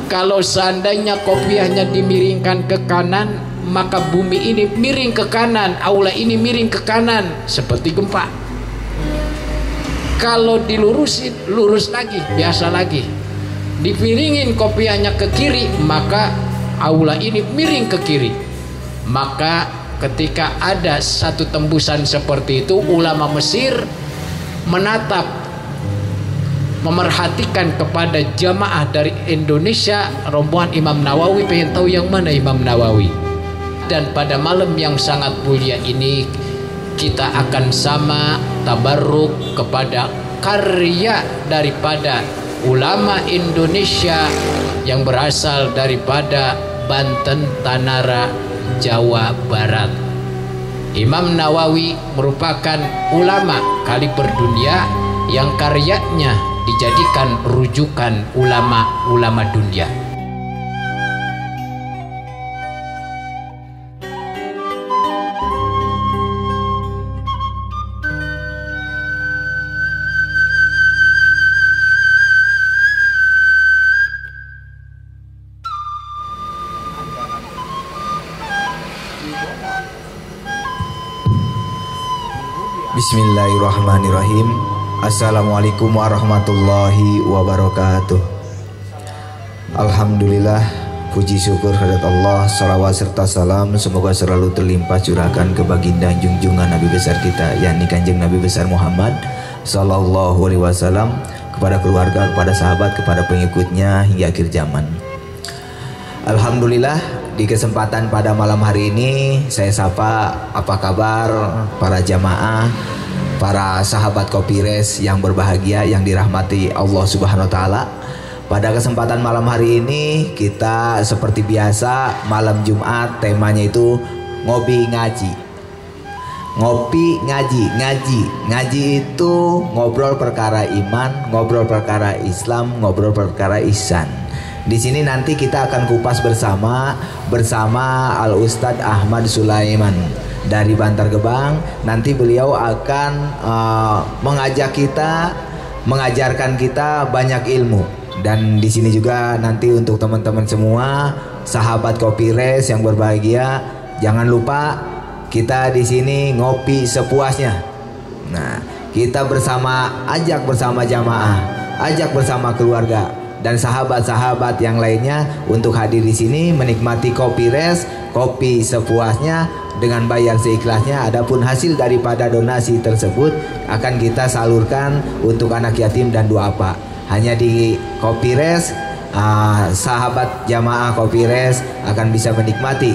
Kalau seandainya kopiahnya dimiringkan ke kanan, maka bumi ini miring ke kanan, aula ini miring ke kanan seperti gempa. Kalau dilurusin, lurus lagi, biasa lagi. Dipiringin kopiahnya ke kiri, maka aula ini miring ke kiri. Maka ketika ada satu tembusan seperti itu, ulama Mesir menatap, memerhatikan kepada jamaah dari Indonesia, rombongan Imam Nawawi, pengen tahu yang mana Imam Nawawi. Dan pada malam yang sangat mulia ini kita akan sama tabarruk kepada karya daripada ulama Indonesia yang berasal daripada Banten, Tanara, Jawa Barat. Imam Nawawi merupakan ulama kaliber dunia yang karyanya dijadikan rujukan ulama-ulama dunia. Bismillahirrahmanirrahim. Assalamualaikum warahmatullahi wabarakatuh. Alhamdulillah, puji syukur kehadirat Allah, salawat serta salam semoga selalu terlimpah curahkan ke baginda junjungan Nabi besar kita, yakni Kanjeng Nabi besar Muhammad sallallahu alaihi wasallam, kepada keluarga, kepada sahabat, kepada pengikutnya hingga akhir zaman. Alhamdulillah, di kesempatan pada malam hari ini saya sapa apa kabar para jamaah, para sahabat Kopires yang berbahagia, yang dirahmati Allah Subhanahu wa taala. Pada kesempatan malam hari ini kita seperti biasa malam Jumat, temanya itu ngopi ngaji. Ngopi ngaji, ngaji itu ngobrol perkara iman, ngobrol perkara Islam, ngobrol perkara ihsan. Di sini nanti kita akan kupas bersama Al Ustadz Ahmad Sulaiman dari Bantar Gebang. Nanti beliau akan mengajak kita, mengajarkan kita banyak ilmu. Dan di sini juga nanti untuk teman-teman semua sahabat Kopires yang berbahagia, jangan lupa kita di sini ngopi sepuasnya. Nah, kita ajak bersama jamaah, ajak bersama keluarga dan sahabat-sahabat yang lainnya untuk hadir di sini menikmati Kopires, kopi sepuasnya dengan bayar seikhlasnya. Adapun hasil daripada donasi tersebut akan kita salurkan untuk anak yatim dan duafa. Hanya di Kopires, sahabat jamaah Kopires akan bisa menikmati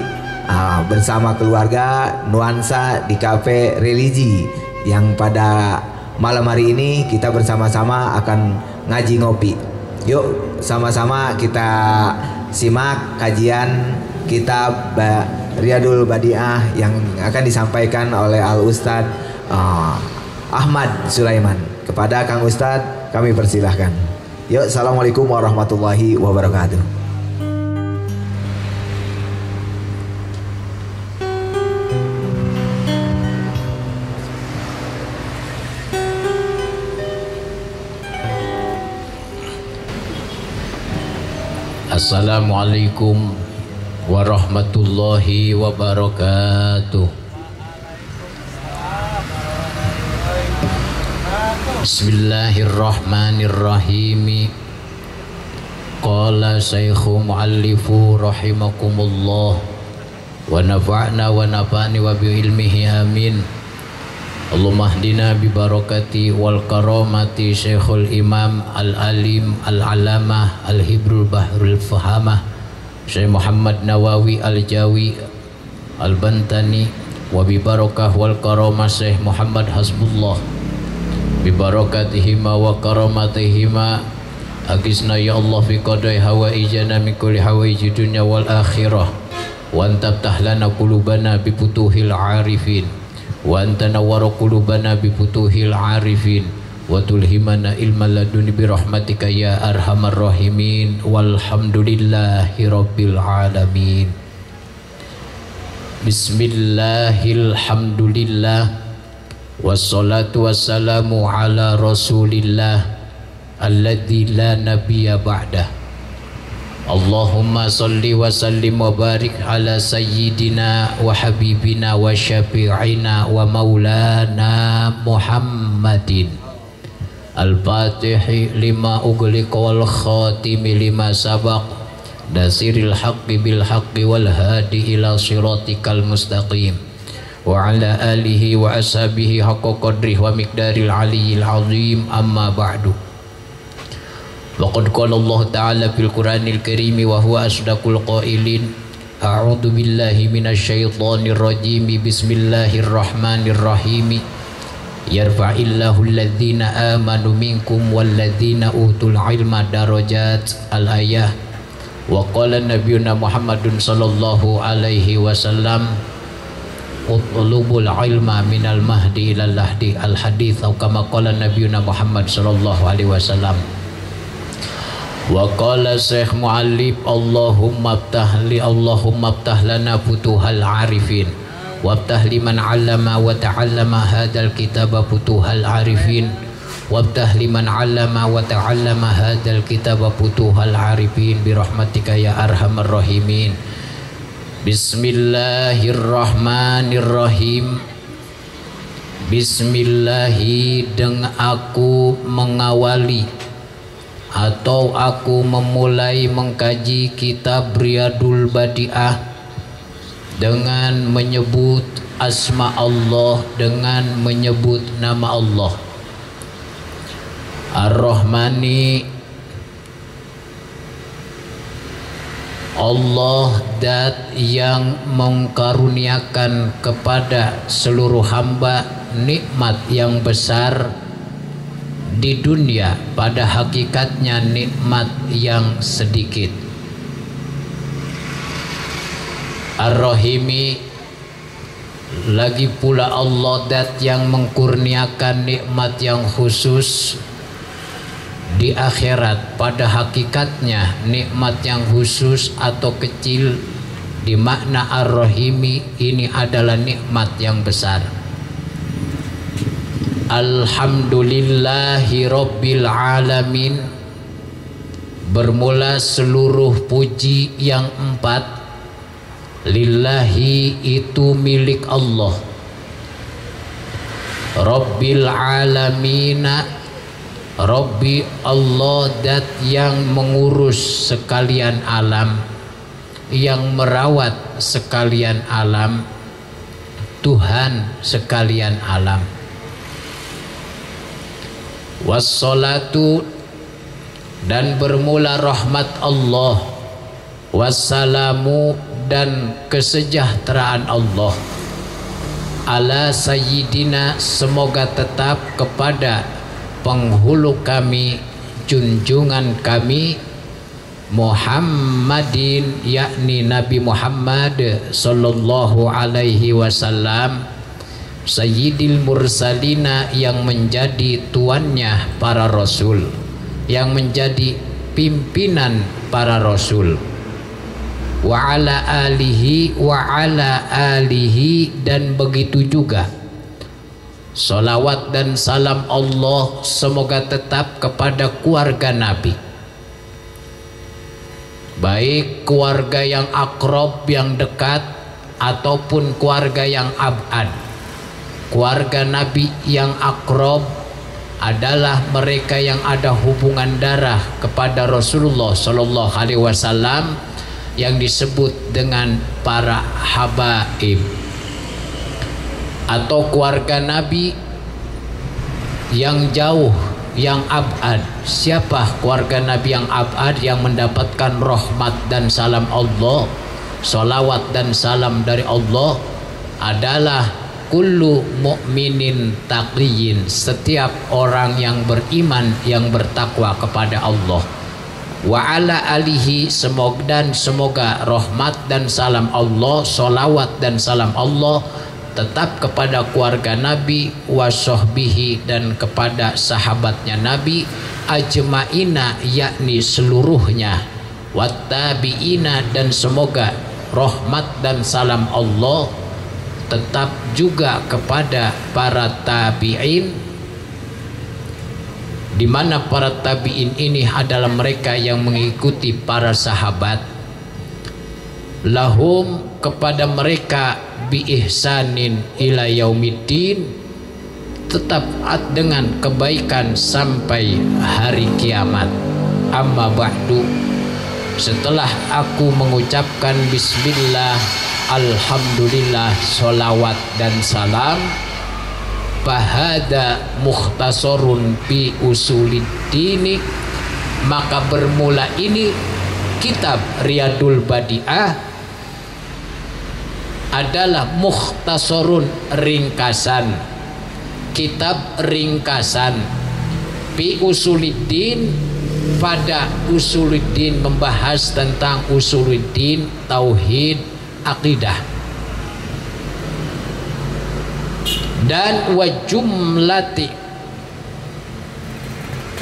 bersama keluarga nuansa di kafe religi yang pada malam hari ini kita bersama-sama akan ngaji ngopi. Yuk sama-sama kita simak kajian kitab Riyadul Badiah yang akan disampaikan oleh Al Ustadz Ahmad Sulaiman. Kepada Kang Ustadz kami persilahkan. Yuk, assalamualaikum warahmatullahi wabarakatuh. Assalamualaikum warahmatullahi wabarakatuh. Bismillahirrahmanirrahim. Qala Syekhu Muallifu rahimakumullah wa nafa'na wa nafa'ni wa bi ilmihi amin. Allahumma hdina bi barakati wal karamati Syekhul Imam Al-Alim Al-Alamah Al-Hibrul Bahrul Fahamah Syekh Muhammad Nawawi Al-Jawi Al-Bantani wa bi barakah wal karamah Syekh Muhammad Hasbullah bi barakatihima wa karamatihima agisna ya Allah fi qadai hawaijana min kulli hawaiji dunya wal akhirah wa antabtah lana qulubana bi futuhil arifin wa anta nawwara qulubana bi futuhil arifin wa tulhimana ilman laduni bi rahmatika ya arhamar rahimin walhamdulillahi rabbil alamin. Bismillahilhamdulillah wassalatu wassalamu ala rasulillah alladzi la nabiyya ba'dah. Allahumma salli wa sallim wa barik ala sayyidina wa habibina wa syafi'ina wa maulana Muhammadin al-fatihi lima ughliqa wal khatimi lima sabaq nasiril haqqi bil haqqi wal hadi ila siratikal mustaqim wa ala alihi wa ashabihi haqqa qadrihi wa miqdaril aliyil azim amma ba'du. Waqad qala Allah Ta'ala fil Qur'anil Karim wa huwa asdaqul qailin. A'udzu billahi minasy syaithanir rajim. Bismillahirrahmanirrahim. Yarfa'illahu alladhina amanu minkum walladhina utul ilma darajat. Al-ayah. Wa qala nabiyuna Muhammadun sallallahu alaihi wasallam utlubul ilma minal mahdi ilal lahdi. Al-hadits atau kama qala nabiyuna Muhammad sallallahu alaihi wasallam. Wa qala Syekh Mu'allib Allahumma aftah lana futuhal arifin waftah liman 'allama wa ta'allama hadzal kitaba futuhal arifin waftah liman 'allama wa ta'allama hadzal kitaba futuhal arifin bi rahmatika ya arhamar rahimin. Bismillahirrahmanirrahim. Bismillahi dengan aku mengawali atau aku memulai mengkaji kitab Riyadul Badi'ah dengan menyebut asma Allah, dengan menyebut nama Allah Ar-Rahmani. Allah dat yang mengkaruniakan kepada seluruh hamba nikmat yang besar di dunia, pada hakikatnya nikmat yang sedikit. Ar-Rahimi, lagi pula Allah dat yang mengkurniakan nikmat yang khusus di akhirat, pada hakikatnya nikmat yang khusus atau kecil. Di makna Ar-Rahimi ini adalah nikmat yang besar. Alhamdulillahi Rabbil Alamin. Bermula seluruh puji yang empat. Lillahi itu milik Allah. Rabbil Alamina, Rabbi Allah dat yang mengurus sekalian alam, yang merawat sekalian alam, Tuhan sekalian alam. Wassalatu, dan bermula rahmat Allah. Wassalamu, dan kesejahteraan Allah. Ala sayyidina, semoga tetap kepada penghulu kami, junjungan kami, Muhammadin, yakni Nabi Muhammad sallallahu alaihi wasallam, Sayyidil Mursalina, yang menjadi tuannya para rasul, yang menjadi pimpinan para rasul. Wa ala alihi, dan begitu juga salawat dan salam Allah semoga tetap kepada keluarga Nabi, baik keluarga yang akrab, yang dekat, ataupun keluarga yang abad. Keluarga Nabi yang akrab adalah mereka yang ada hubungan darah kepada Rasulullah Sallallahu Alaihi Wasallam, yang disebut dengan para habaib. Atau keluarga Nabi yang jauh, yang abad. Siapa keluarga Nabi yang abad, yang mendapatkan rahmat dan salam Allah, salawat dan salam dari Allah? Adalah kullu mu'minin taqiyin, setiap orang yang beriman, yang bertakwa kepada Allah. Wa ala alihi, semoga rahmat dan salam Allah, salawat dan salam Allah tetap kepada keluarga Nabi, wa sahbihi, dan kepada sahabatnya Nabi, ajma'ina, yakni seluruhnya, wa tabi'ina, dan semoga rahmat dan salam Allah tetap juga kepada para tabi'in, di mana para tabi'in ini adalah mereka yang mengikuti para sahabat. Lahum, kepada mereka, bi ihsanin ila yaumiddin, tetap dengan kebaikan sampai hari kiamat. Amma ba'du, setelah aku mengucapkan bismillah, alhamdulillah, sholawat dan salam, fahada mukhtasarun fi usuliddini, maka bermula ini kitab Riyadul Badi'ah adalah mukhtasarun, ringkasan, kitab ringkasan, fi usuliddin, pada usuluddin, membahas tentang usuluddin, tauhid, akidah, dan wa jumlati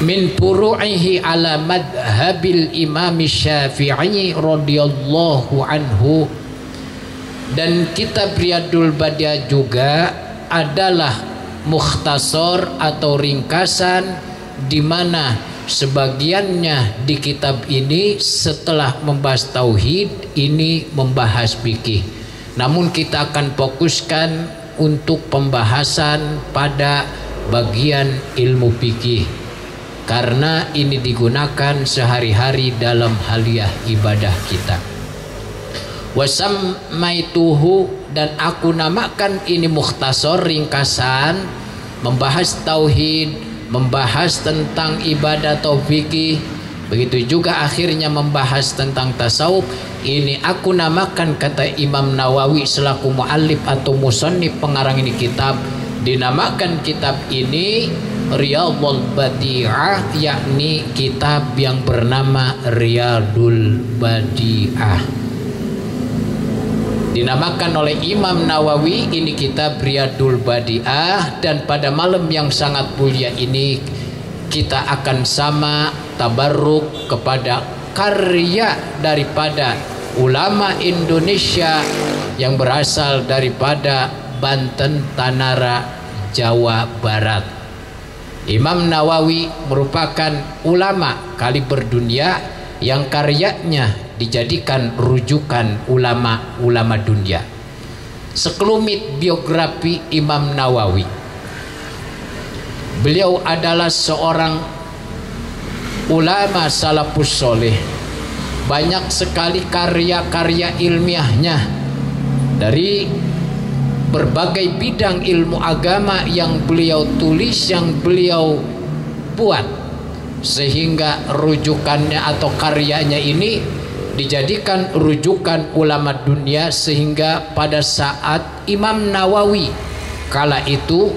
min furu'ihi ala madhabil imam Syafi'i radhiyallahu anhu. Dan kitab Riyadul Badi'ah juga adalah mukhtasar atau ringkasan, di mana sebagiannya di kitab ini setelah membahas tauhid, ini membahas fikih. Namun kita akan fokuskan untuk pembahasan pada bagian ilmu fikih, karena ini digunakan sehari-hari dalam haliah ibadah kita. Wasammaituhu, dan aku namakan ini mukhtasar, ringkasan, membahas tauhid, membahas tentang ibadah atau fikih, begitu juga akhirnya membahas tentang tasawuf. Ini aku namakan, kata Imam Nawawi selaku muallif atau musannif pengarang ini kitab, dinamakan kitab ini Riyadul Badi'ah, yakni kitab yang bernama Riyadul Badi'ah. Dinamakan oleh Imam Nawawi ini kitab Riyadul Badi'ah. Dan pada malam yang sangat mulia ini kita akan sama tabarruk kepada karya daripada ulama Indonesia yang berasal daripada Banten, Tanara, Jawa Barat. Imam Nawawi merupakan ulama kaliber dunia yang karyanya dijadikan rujukan ulama-ulama dunia. Sekelumit biografi Imam Nawawi. Beliau adalah seorang ulama salafus soleh. Banyak sekali karya-karya ilmiahnya dari berbagai bidang ilmu agama yang beliau tulis, yang beliau buat, sehingga rujukannya atau karyanya ini dijadikan rujukan ulama dunia. Sehingga pada saat Imam Nawawi kala itu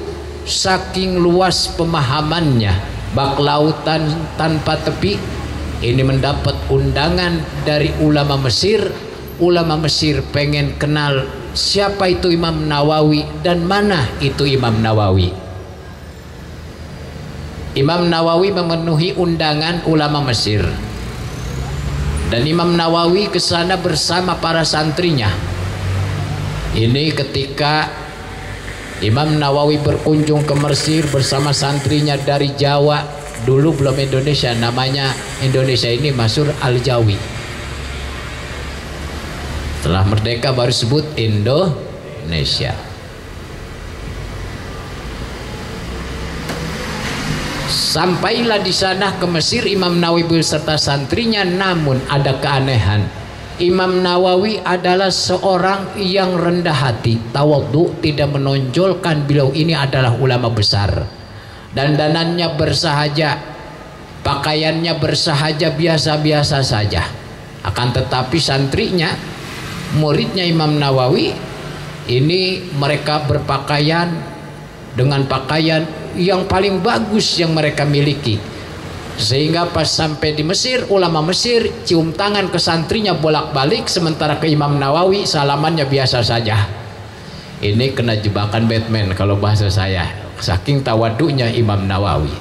saking luas pemahamannya, bak lautan tanpa tepi, ini mendapat undangan dari ulama Mesir. Ulama Mesir pengen kenal siapa itu Imam Nawawi dan mana itu Imam Nawawi. Imam Nawawi memenuhi undangan ulama Mesir, dan Imam Nawawi ke sana bersama para santrinya. Ini ketika Imam Nawawi berkunjung ke Mesir bersama santrinya dari Jawa. Dulu belum Indonesia, namanya Indonesia ini Masur Al-Jawi. Setelah merdeka baru sebut Indonesia. Sampailah di sana ke Mesir Imam Nawawi beserta santrinya. Namun ada keanehan, Imam Nawawi adalah seorang yang rendah hati, tawadhu, tidak menonjolkan beliau ini adalah ulama besar. Dandanannya bersahaja, pakaiannya bersahaja, biasa-biasa saja. Akan tetapi santrinya, muridnya Imam Nawawi ini, mereka berpakaian dengan pakaian yang paling bagus yang mereka miliki. Sehingga pas sampai di Mesir, ulama Mesir cium tangan ke santrinya bolak-balik, sementara ke Imam Nawawi salamannya biasa saja. Ini kena jebakan Batman kalau bahasa saya, saking tawadunya Imam Nawawi.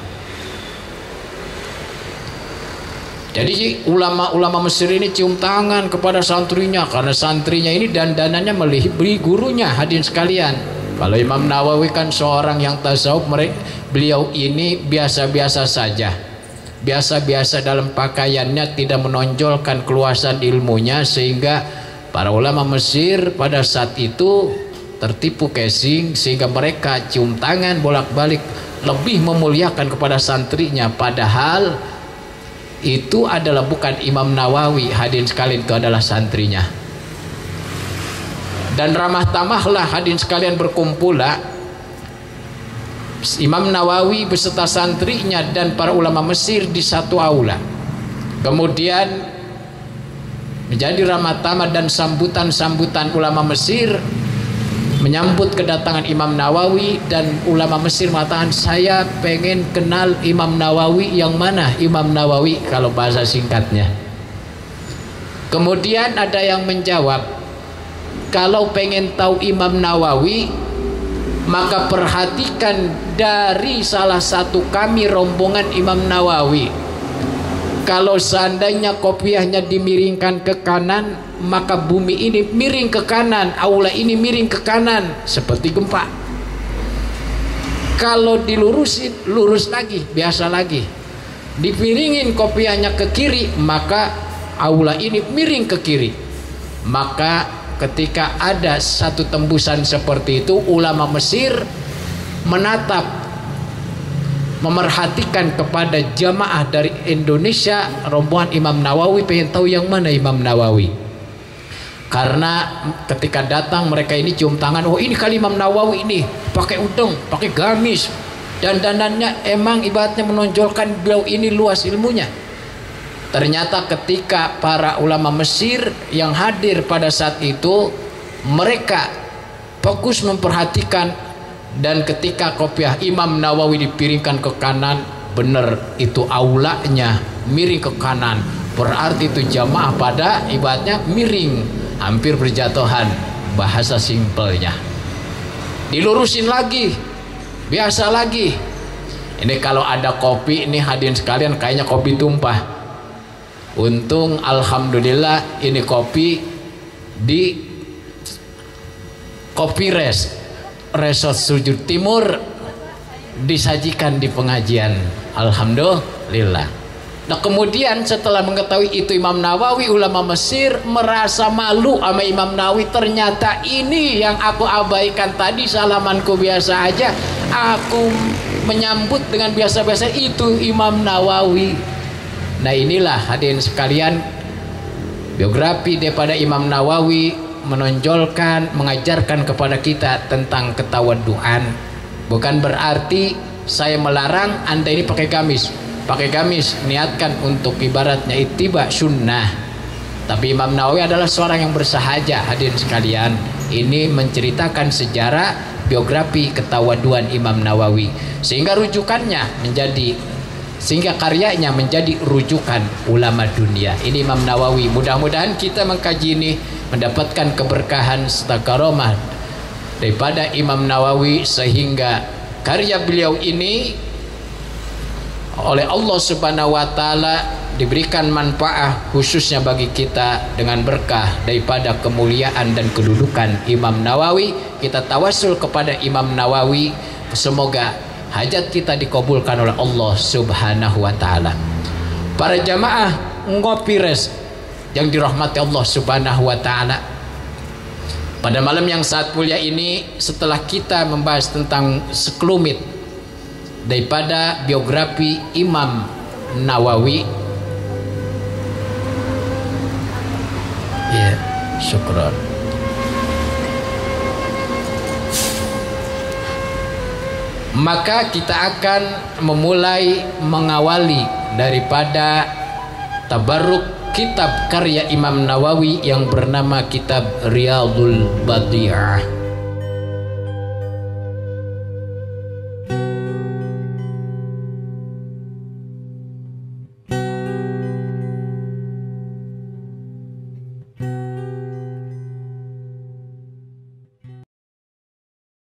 Jadi ulama-ulama Mesir ini cium tangan kepada santrinya, karena santrinya ini dandanannya melebihi gurunya. Hadirin sekalian, kalau Imam Nawawi kan seorang yang tasawuf, beliau ini biasa-biasa saja, biasa-biasa dalam pakaiannya, tidak menonjolkan keluasan ilmunya, sehingga para ulama Mesir pada saat itu tertipu casing, sehingga mereka cium tangan bolak-balik lebih memuliakan kepada santrinya, padahal itu adalah bukan Imam Nawawi. Hadirin sekalian, itu adalah santrinya. Dan ramah tamahlah hadirin sekalian berkumpullah Imam Nawawi beserta santrinya dan para ulama Mesir di satu aula. Kemudian menjadi ramah tamah dan sambutan-sambutan ulama Mesir menyambut kedatangan Imam Nawawi, dan ulama Mesir mengatakan, saya pengen kenal Imam Nawawi. Yang mana Imam Nawawi kalau bahasa singkatnya? Kemudian ada yang menjawab, kalau pengen tahu Imam Nawawi, maka perhatikan dari salah satu kami rombongan Imam Nawawi. Kalau seandainya kopiahnya dimiringkan ke kanan, maka bumi ini miring ke kanan, aula ini miring ke kanan seperti gempa. Kalau dilurusin, lurus lagi, biasa lagi. Dipiringin kopiahnya ke kiri, maka aula ini miring ke kiri. Maka ketika ada satu tembusan seperti itu, ulama Mesir menatap, memerhatikan kepada jamaah dari Indonesia, rombongan Imam Nawawi, pengen tahu yang mana Imam Nawawi. Karena ketika datang mereka ini cium tangan, oh ini kali Imam Nawawi ini pakai udeng, pakai gamis, dan dandannya emang ibaratnya menonjolkan beliau ini luas ilmunya. Ternyata ketika para ulama Mesir yang hadir pada saat itu, mereka fokus memperhatikan, dan ketika kopiah Imam Nawawi dipiringkan ke kanan, benar itu aulanya miring ke kanan, berarti itu jamaah pada ibaratnya miring, hampir berjatuhan, bahasa simpelnya. Dilurusin lagi, biasa lagi. Ini kalau ada kopi ini hadirin sekalian, kayaknya kopi tumpah. Untung alhamdulillah ini kopi di Kopi Resort Sujud Timur disajikan di pengajian, alhamdulillah. Nah kemudian setelah mengetahui itu Imam Nawawi, ulama Mesir merasa malu sama Imam Nawawi. Ternyata ini yang aku abaikan tadi, salamanku biasa aja, aku menyambut dengan biasa-biasa, itu Imam Nawawi. Nah inilah hadirin sekalian, biografi daripada Imam Nawawi menonjolkan, mengajarkan kepada kita tentang ketawaduan. Bukan berarti saya melarang Anda ini pakai gamis. Pakai gamis niatkan untuk ibaratnya ittiba sunnah. Tapi Imam Nawawi adalah seorang yang bersahaja hadirin sekalian. Ini menceritakan sejarah biografi ketawaduan Imam Nawawi, sehingga karyanya menjadi rujukan ulama dunia. Ini Imam Nawawi. Mudah-mudahan kita mengkaji ini mendapatkan keberkahan serta karomah daripada Imam Nawawi, sehingga karya beliau ini oleh Allah Subhanahu wa taala diberikan manfaat khususnya bagi kita dengan berkah daripada kemuliaan dan kedudukan Imam Nawawi. Kita tawasul kepada Imam Nawawi, semoga hajat kita dikabulkan oleh Allah Subhanahu wa taala. Para jamaah Ngopi Res yang dirahmati Allah Subhanahu wa taala, pada malam yang sangat mulia ini, setelah kita membahas tentang sekelumit daripada biografi Imam Nawawi, ya, syukran. Maka kita akan memulai mengawali daripada tabarruk kitab karya Imam Nawawi yang bernama kitab Riyadhul Badi'ah.